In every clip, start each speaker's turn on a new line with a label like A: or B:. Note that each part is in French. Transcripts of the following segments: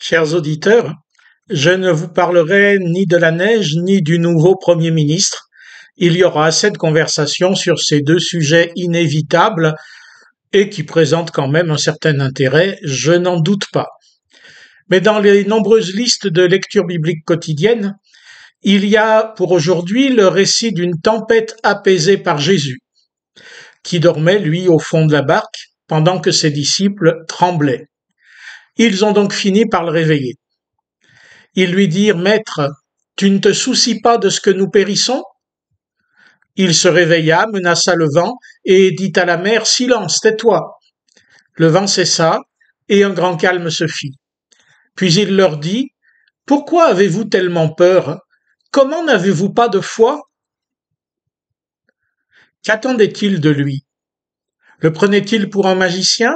A: Chers auditeurs, je ne vous parlerai ni de la neige ni du nouveau Premier ministre. Il y aura assez de conversations sur ces deux sujets inévitables et qui présentent quand même un certain intérêt, je n'en doute pas. Mais dans les nombreuses listes de lecture biblique quotidienne, il y a pour aujourd'hui le récit d'une tempête apaisée par Jésus, qui dormait, lui, au fond de la barque, pendant que ses disciples tremblaient. Ils ont donc fini par le réveiller. Ils lui dirent, Maître, tu ne te soucies pas de ce que nous périssons? Il se réveilla, menaça le vent, et dit à la mer, Silence, tais-toi. Le vent cessa, et un grand calme se fit. Puis il leur dit, Pourquoi avez-vous tellement peur? Comment n'avez-vous pas de foi? Qu'attendait-il de lui? Le prenait-il pour un magicien?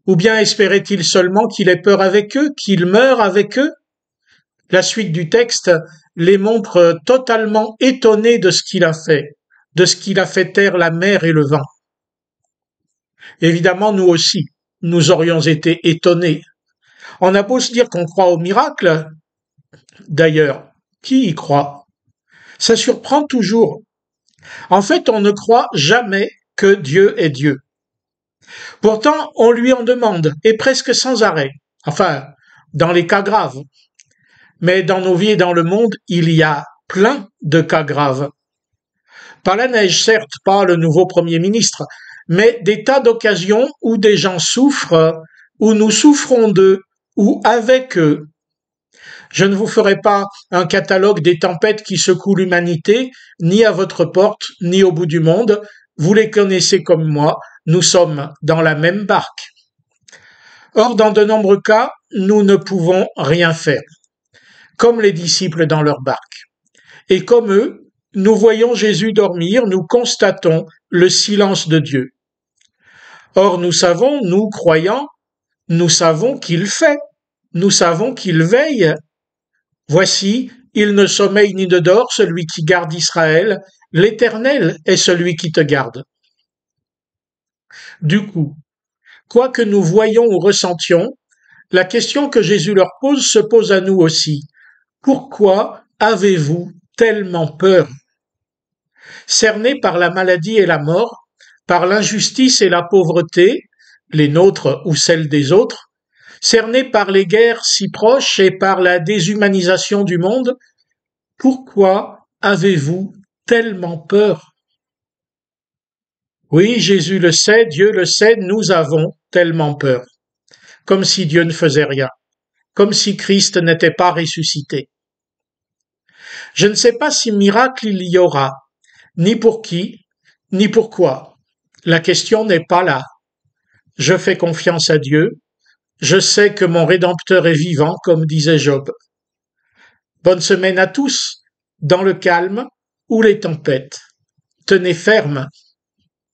A: Ou bien espérait-il seulement qu'il ait peur avec eux, qu'il meure avec eux? La suite du texte les montre totalement étonnés de ce qu'il a fait taire la mer et le vent. Évidemment, nous aussi, nous aurions été étonnés. On a beau se dire qu'on croit au miracle, d'ailleurs, qui y croit? Ça surprend toujours. En fait, on ne croit jamais que Dieu est Dieu. Pourtant, on lui en demande, et presque sans arrêt. Enfin, dans les cas graves. Mais dans nos vies et dans le monde, il y a plein de cas graves. Pas la neige, certes, pas le nouveau Premier ministre, mais des tas d'occasions où des gens souffrent, où nous souffrons d'eux, ou avec eux. Je ne vous ferai pas un catalogue des tempêtes qui secouent l'humanité, ni à votre porte, ni au bout du monde. Vous les connaissez comme moi, nous sommes dans la même barque. Or, dans de nombreux cas, nous ne pouvons rien faire, comme les disciples dans leur barque. Et comme eux, nous voyons Jésus dormir, nous constatons le silence de Dieu. Or, nous savons, nous croyants, nous savons qu'il fait, nous savons qu'il veille. Voici, il ne sommeille ni ne dort, celui qui garde Israël, l'Éternel est celui qui te garde. Du coup, quoi que nous voyions ou ressentions, la question que Jésus leur pose se pose à nous aussi. Pourquoi avez-vous tellement peur? Cernés par la maladie et la mort, par l'injustice et la pauvreté, les nôtres ou celles des autres, cernés par les guerres si proches et par la déshumanisation du monde, pourquoi avez-vous tellement peur? Oui, Jésus le sait, Dieu le sait, nous avons tellement peur. Comme si Dieu ne faisait rien, comme si Christ n'était pas ressuscité. Je ne sais pas si miracle il y aura, ni pour qui, ni pourquoi. La question n'est pas là. Je fais confiance à Dieu. Je sais que mon Rédempteur est vivant, comme disait Job. Bonne semaine à tous, dans le calme ou les tempêtes. Tenez ferme.